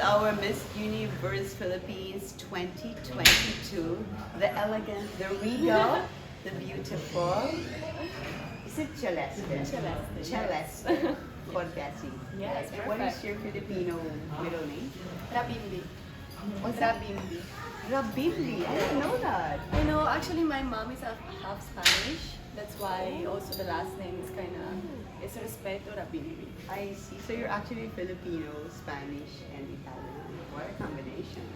our Miss Universe Philippines 2022. The elegant, the regal, the beautiful. Is it Celeste? Celeste. Celeste Cortesi. Yes, And what is perfect. your Filipino middle name? Rabimbi. What's that? Rabimbi. Rabimbi. I didn't know that. You know, actually my mom is half Spanish. That's why also the last name is kind of, it's Respeto Rabimbi. I see. So you're actually Filipino, Spanish, and Italian. What a combination.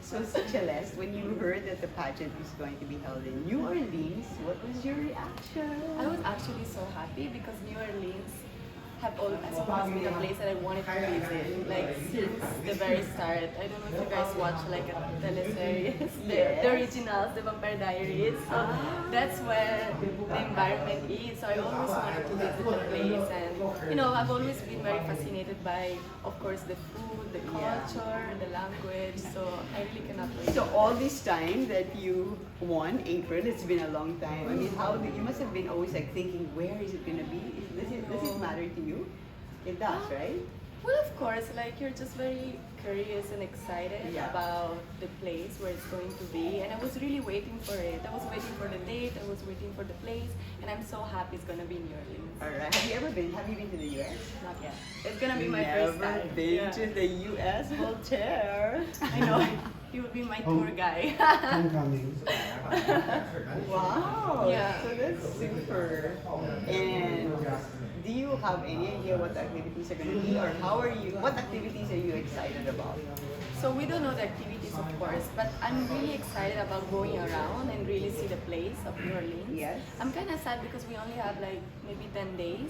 So Celeste, when you heard that the pageant was going to be held in New Orleans, what was your reaction? I was actually so happy because New Orleans have always been a place that I wanted to visit. Like since the very start. I don't know if you guys watch like a teleseries, the originals, the Vampire Diaries. So that's where the environment is. So I always wanted to visit the place, and you know, I've always been very fascinated by, of course, the food, the culture, the language. So I really cannot wait. So all this time that you won April, it's been a long time. I mean, you must have been always like thinking, where is it gonna be? Does it matter to you? It does, right? Well, of course, like you're just very curious and excited about the place where it's going to be, and I was really waiting for it. I was waiting for the date, I was waiting for the place, and I'm so happy it's gonna be in New Orleans. Alright. Have you been to the US? Not yet. It's gonna be my first time. Never been to the US, Voltaire. I know. He will be my tour guy. Homecoming. Wow. Yeah. So that's super. And do you have any idea what the activities are going to be, or what activities are you excited about? So we don't know the activities, of course, but I'm really excited about going around and really see the place of New Orleans. Yes. I'm kind of sad because we only have like maybe 10 days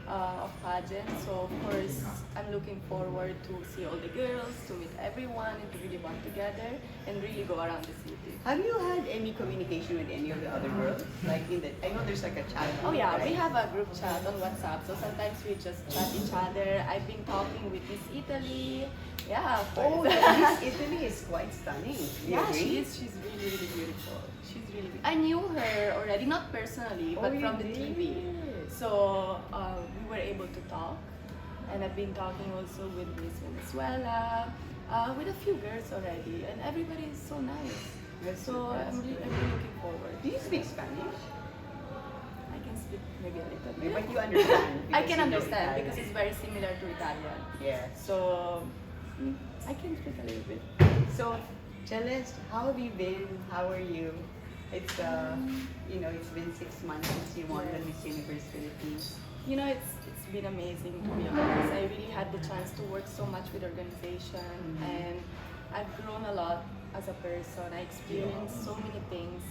of pageant. So of course, I'm looking forward to see all the girls, to meet everyone, and to really bond together and really go around the city. Have you had any communication with any of the other girls? Like I know there's like a chat. Oh yeah, right? we have a group chat on WhatsApp, so sometimes we just chat each other. I've been talking with Miss Italy. Yeah, of Oh, course. yeah, Miss Italy is quite stunning. You Yeah, agree? she is. She's really, really beautiful. She's really. I knew her already, not personally, but you from the did? TV. So we were able to talk, and I've been talking also with Miss Venezuela, with a few girls already, and everybody is so nice. So I'm really looking forward. Do you speak Spanish? I can speak maybe a little bit. But you understand? I because can you know understand Italian. because it's very similar to Italian. Yeah. So I can speak a little bit. So, Celeste, how have you been? How are you? It's it's been 6 months since you won the Miss Universe Philippines. You know, it's been amazing to be honest. I really had the chance to work so much with organization, and I've grown a lot as a person. I experienced so many things,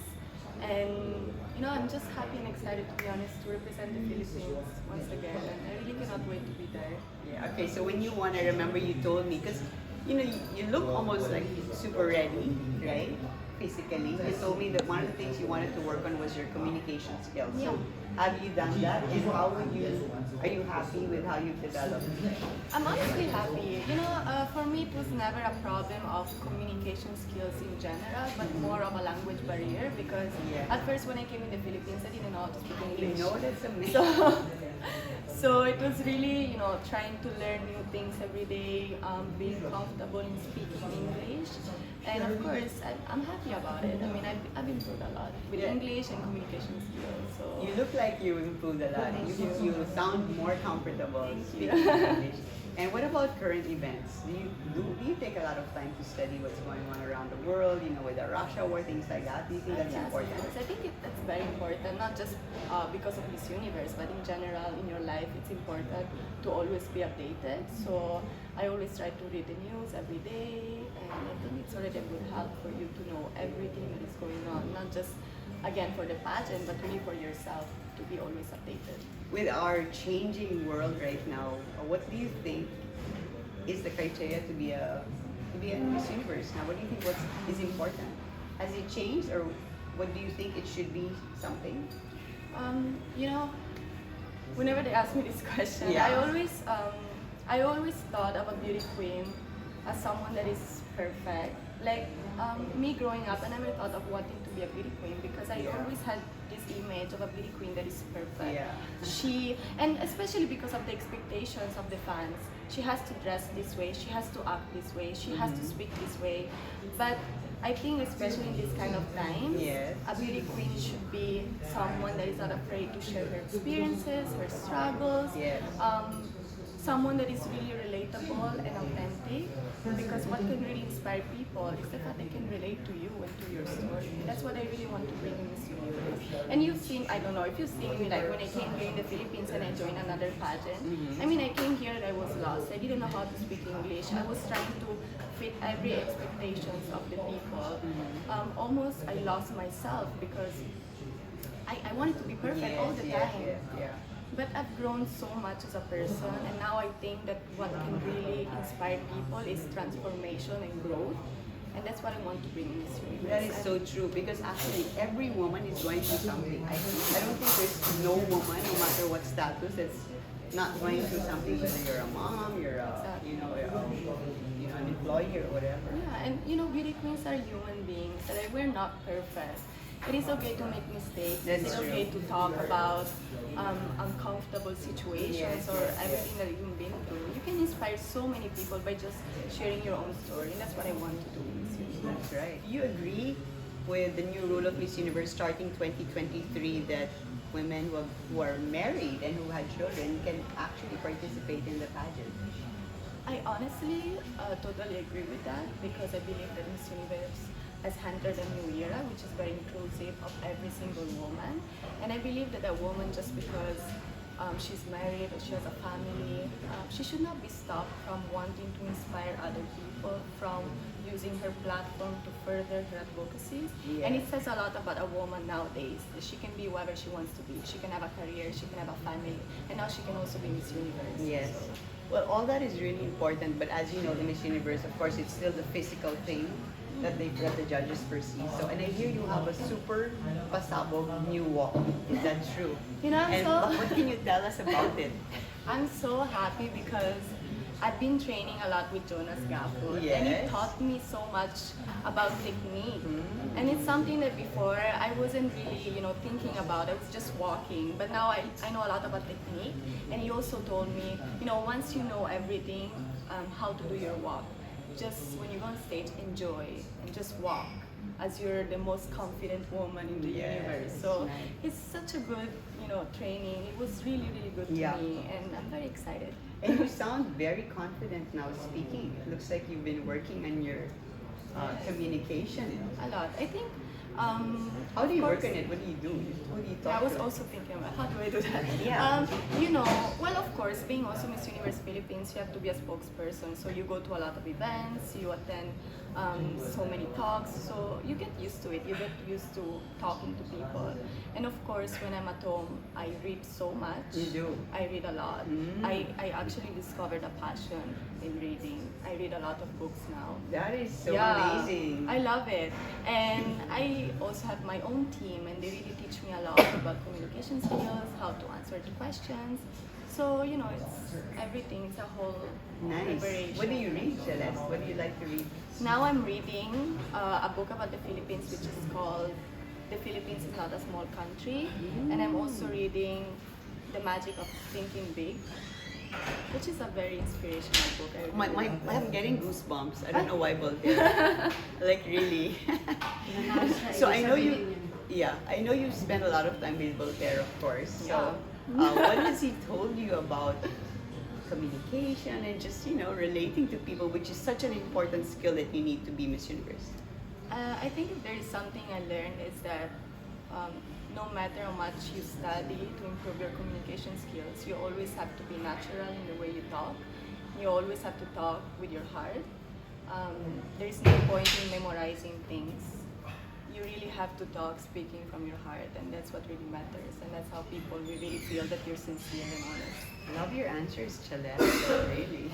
and you know, I'm just happy and excited, to be honest, to represent the Philippines once again, and I really cannot wait to be there. Yeah. Okay. So when you won, I remember you told me because you look almost like super ready, right? Physically, you told me that one of the things you wanted to work on was your communication skills. So, have you done that? And are you happy with how you've developed? I'm honestly happy. You know, for me, it was never a problem of communication skills in general, but more of a language barrier because at first when I came in the Philippines, I didn't know how to speak English. You know, that's amazing. So it was really, you know, trying to learn new things every day, being comfortable in speaking English. And of course, I'm happy about it. I mean, I've improved a lot with English and communication skills. So You look like you improved a lot. You sound more comfortable speaking English. And what about current events? Do you take a lot of time to study what's going on around the world, with the Russia war, things like that? Do you think that's yes, important? yes. I think that's very important, not just because of Miss Universe, but in general in your life, it's important to always be updated. So I always try to read the news every day, and I think it's already a good help for you to know everything that is going on, not just again for the pageant, but really for yourself to be always updated. With our changing world right now, what do you think is the criteria to be a Miss Universe now? What do you think is important? Has it changed, or what do you think it should be something? You know, whenever they ask me this question, I always thought of a beauty queen as someone that is perfect, like me growing up, I never thought of wanting to be a beauty queen because I always had this image of a beauty queen that is perfect. Yeah. And especially because of the expectations of the fans, she has to dress this way, she has to act this way, she has to speak this way. But I think especially in this kind of times, a beauty queen should be someone that is not afraid to share her experiences, her struggles, someone that is really relatable and authentic, because what can really inspire people is the fact they can relate to you and to your story. And that's what I really want to bring in Miss Universe. And you've seen, I don't know if you've seen me, like when I came here in the Philippines and I joined another pageant. I mean, I came here and I was lost. I didn't know how to speak English. I was trying to fit every expectations of the people. Almost I lost myself because I wanted to be perfect all the time. But I've grown so much as a person, and now I think that what can really inspire people is transformation and growth. And that's what I want to bring in this universe. That is so true, because actually every woman is going through something. I don't think there's no woman, no matter what status, that's not going through something. Whether you're a mom, you're a, an employee or whatever. Yeah, and beauty queens are human beings. Like, we're not perfect. It is okay to make mistakes. It's okay to talk about uncomfortable situations or everything that you've been through. You can inspire so many people by just sharing your own story, and that's what I want to do in Miss Universe. That's right. You agree with the new rule of Miss Universe starting 2023 that women who are married and who had children can actually participate in the pageant? I honestly totally agree with that, because I believe that Miss Universe has entered a new era, which is very inclusive of every single woman. And I believe that a woman, just because she's married or she has a family, she should not be stopped from wanting to inspire other people, from using her platform to further her advocacies. And it says a lot about a woman nowadays. She can be whoever she wants to be. She can have a career, she can have a family, and now she can also be Miss Universe. Yes. Well, all that is really important, but as you know, the Miss Universe, of course, it's still the physical thing that the judges perceive. So, and I hear you have a super pasabog new walk. Is that true? What can you tell us about it? I'm so happy because I've been training a lot with Jonas Gafford, and he taught me so much about technique. And it's something that before I wasn't really, thinking about. I was just walking, but now I know a lot about technique. And he also told me, once you know everything, how to do your walk, just when you go on stage, enjoy and just walk as you're the most confident woman in the universe. So it's such a good, training. It was really, really good to me, and I'm very excited. And you sound very confident now speaking. It looks like you've been working on your communication. A lot. I think. How do you work on it? What do you do? Who do you talk I was to? also thinking about how do I do that. Yeah. Well, of course, being also Miss Universe Philippines, you have to be a spokesperson. So you go to a lot of events, you attend so many talks, so you get used to it. You get used to talking to people. And of course, when I'm at home, I read so much. You do? I read a lot. I actually discovered a passion in reading. I read a lot of books now. That is so amazing. I love it. And I also have my own team, and they really teach me a lot about communication skills, how to answer the questions. So, it's everything. It's a whole preparation. What do you read, Celeste? What do you like to read? Now I'm reading a book about the Philippines, which is called The Philippines is Not a Small Country. And I'm also reading The Magic of Thinking Big, which is a very inspirational book. I'm getting goosebumps. I don't know why Voltaire. Like, really. So I know I know you've spent a lot of time with Voltaire, of course. So what has he told you about communication and just, relating to people, which is such an important skill that you need to be Miss Universe? I think if there is something I learned is that no matter how much you study to improve your communication skills, you always have to be natural in the way you talk. You always have to talk with your heart. There's no point in memorizing things. You really have to talk speaking from your heart, and that's what really matters. And that's how people will really feel that you're sincere and honest. Love your answers, Celeste. Really.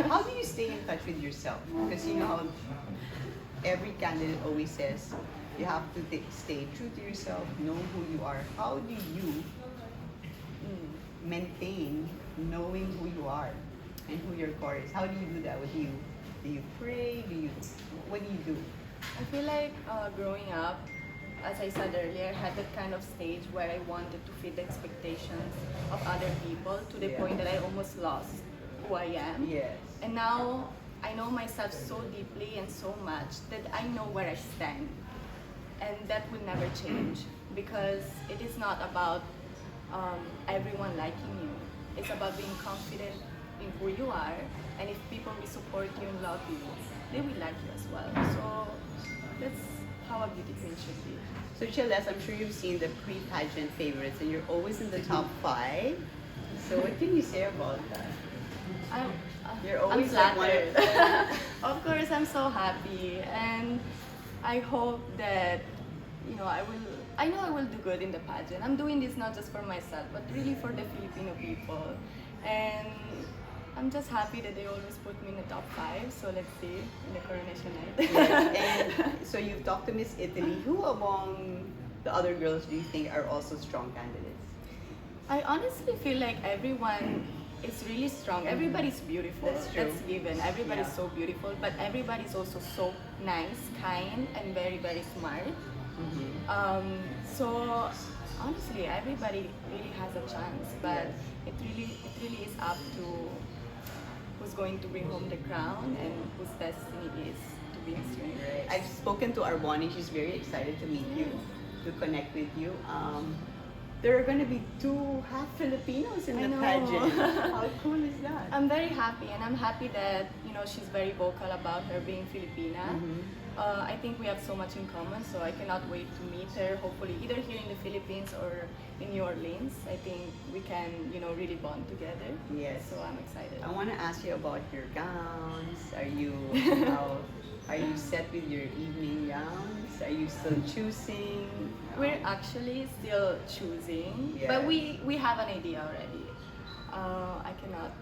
How do you stay in touch with yourself? Because how every candidate always says you have to stay true to yourself, know who you are. How do you maintain knowing who you are and who your core is? How do you do that with you? Do you pray? What do you do? I feel like growing up, as I said earlier, I had that kind of stage where I wanted to fit the expectations of other people to the Yeah. point that I almost lost who I am. Yes. And now I know myself so deeply and so much that I know where I stand. And that will never change because it is not about everyone liking you. It's about being confident in who you are, and if people will support you and love you, they will like you as well. So that's how a beauty queen should be. So Celeste, I'm sure you've seen the pre-pageant favorites and you're always in the top 5. So what can you say about that? I'm, You're always I'm like one of flattered. Of course, I'm so happy, and I hope that I know I will do good in the pageant. I'm doing this not just for myself, but really for the Filipino people, and I'm just happy that they always put me in the top 5. So let's see in the coronation night. Yes. And so you've talked to Miss Italy. Who among the other girls do you think are also strong candidates? I honestly feel like everyone is really strong. Everybody's beautiful. That's true. Given. Everybody's Yeah. so beautiful, but everybody's also so nice, kind, and very, very smart. So honestly, everybody really has a chance, but Yes. it really is up to who's going to bring home the crown and whose destiny is to be Miss Universe. I've spoken to Arboni. She's very excited to meet you, to connect with you. There are going to be 2 half Filipinos in I the know. pageant. How cool is that? I'm very happy, and I'm happy that she's very vocal about her being Filipina. I think we have so much in common, so I cannot wait to meet her. Hopefully, either here in the Philippines or in New Orleans. I think we can, really bond together. Yes. So I'm excited. I want to ask you about your gowns. Are you set with your evening gowns? Are you still choosing? We're actually still choosing, Yeah. but we have an idea already. I cannot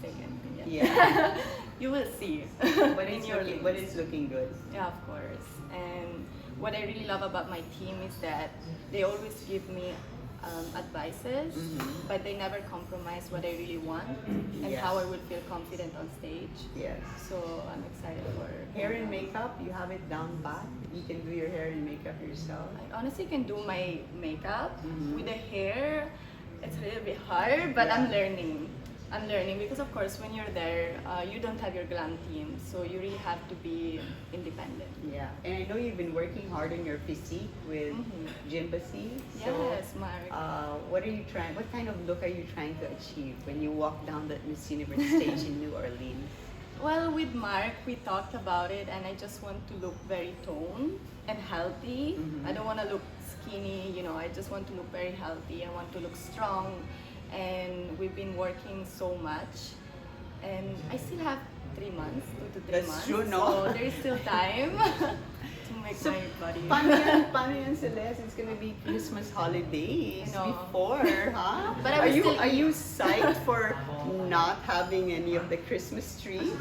say anything yet. Yeah. You will see. But in it's New looking, Orleans. but it's looking good. Yeah, of course. And what I really love about my team is that they always give me advices, but they never compromise what I really want and Yes. how I would feel confident on stage. Yes. So I'm excited for Hair and makeup, you have it down pat. You can do your hair and makeup yourself. I honestly can do my makeup. Mhm. With the hair, it's a little bit hard, but Yeah. I'm learning. I'm learning because of course when you're there, you don't have your glam team, so you really have to be independent. Yeah. And I know you've been working hard on your physique with Gymbassy. So, Yes, Mark. what are you trying? What kind of look are you trying to achieve when you walk down that Miss Universe stage in New Orleans? Well, with Mark, we talked about it, and I just want to look very toned and healthy. I don't want to look skinny, I just want to look very healthy. I want to look strong, and we've been working so much. And I still have 3 months, 2 to 3 That's months. true, no? So there's still time to make So, my body. Paano yan, Celeste? It's gonna be Christmas holidays I know. before, huh? But I will still are you eat. psyched for not having any of the Christmas trees?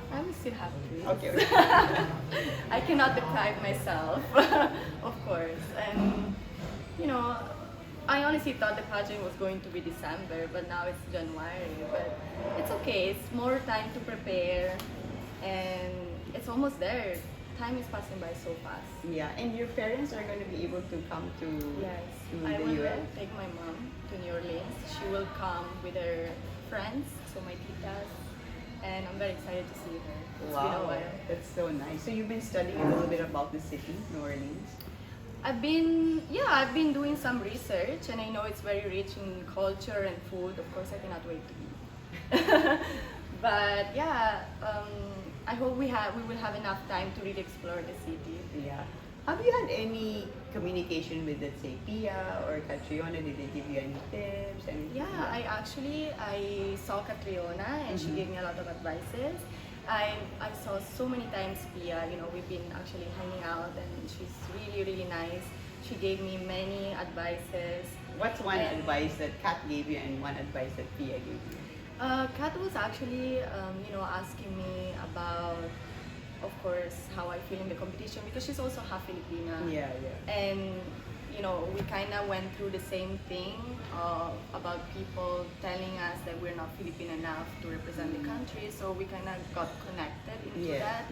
I will still have treats. Okay. I cannot deprive myself, of course. And, I honestly thought the pageant was going to be December, but now it's January. But it's okay. It's more time to prepare, and it's almost there. Time is passing by so fast. Yeah, and your parents are going to be able to come to, Yes, to I the will US? take my mom to New Orleans. She will come with her friends, so my titas, and I'm very excited to see her. It's been a while. That's so nice. So you've been studying a little bit about the city, New Orleans? I've been doing some research, and I know it's very rich in culture and food. Of course, I cannot wait to eat. But yeah, I hope we will have enough time to really explore the city. Yeah. Have you had any communication with, let's say, Pia or Catriona? Did they give you any tips? Anything Yeah, like that? I saw Catriona, and she gave me a lot of advices. I saw so many times Pia, we've been actually hanging out, and she's really, really nice. She gave me many advices. What's one And- advice that Kat gave you and one advice that Pia gave you? Kat was actually, asking me about, of course, how I feel in the competition because she's also half Filipina. Yeah. And, you know, we kind of went through the same thing about people telling us that we're not Filipino enough to represent the country. So we kind of got connected into that.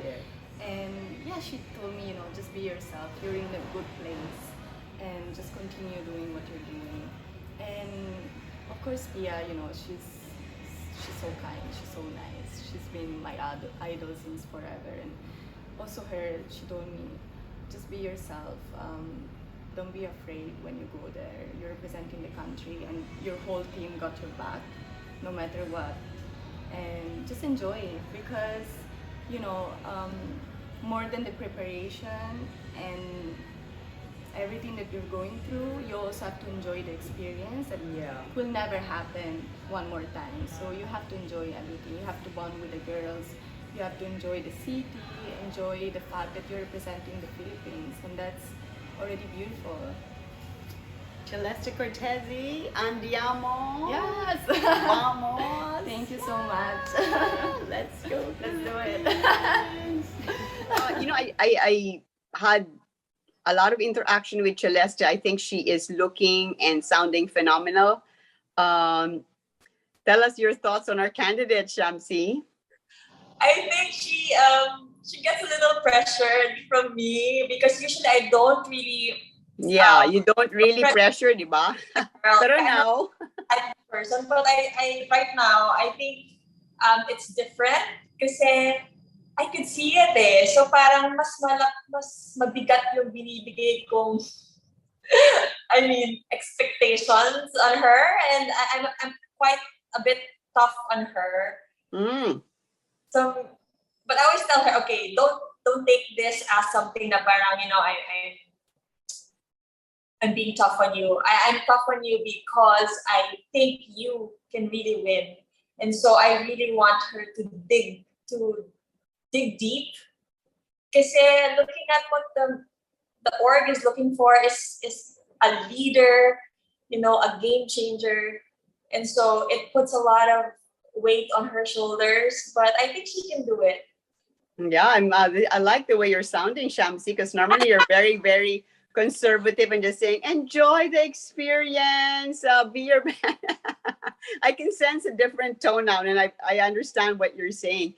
And yeah, she told me, you know, just be yourself. You're in a good place, and just continue doing what you're doing. And of course, Pia, you know, she's so kind. She's so nice. She's been my idol since forever. And also her, she told me, just be yourself. Don't be afraid when you go there. You're representing the country, and your whole team got your back, no matter what. And just enjoy, because you know, more than the preparation and everything that you're going through, you also have to enjoy the experience. That will never happen one more time. So you have to enjoy everything. You have to bond with the girls. You have to enjoy the city, enjoy the fact that you're representing the Philippines, and that's already beautiful. Celeste Cortesi, andiamo. Yes. Vamos. Thank you so much. Let's go. Let's do it. You know, I had a lot of interaction with Celeste. I think she is looking and sounding phenomenal. Tell us your thoughts on our candidate, Shamcey. I think she gets a little pressure from me because usually I don't really. Yeah, you don't really pressure, di ba? Pero I'm now, not a person, but I right now I think it's different kasi I could see it eh. So parang mas mabigat yung binibigay kong I mean expectations on her, and I'm quite a bit tough on her. So, but I always tell her, okay, don't take this as something na parang, you know, I'm being tough on you. I'm tough on you because I think you can really win. And so I really want her to dig deep. Kasi looking at what the org is looking for is a leader, you know, a game changer. And so it puts a lot of weight on her shoulders, but I think she can do it. Yeah, I like the way you're sounding, Shamsi, because normally you're very, very conservative and just saying, enjoy the experience, be your I can sense a different tone now, and I understand what you're saying.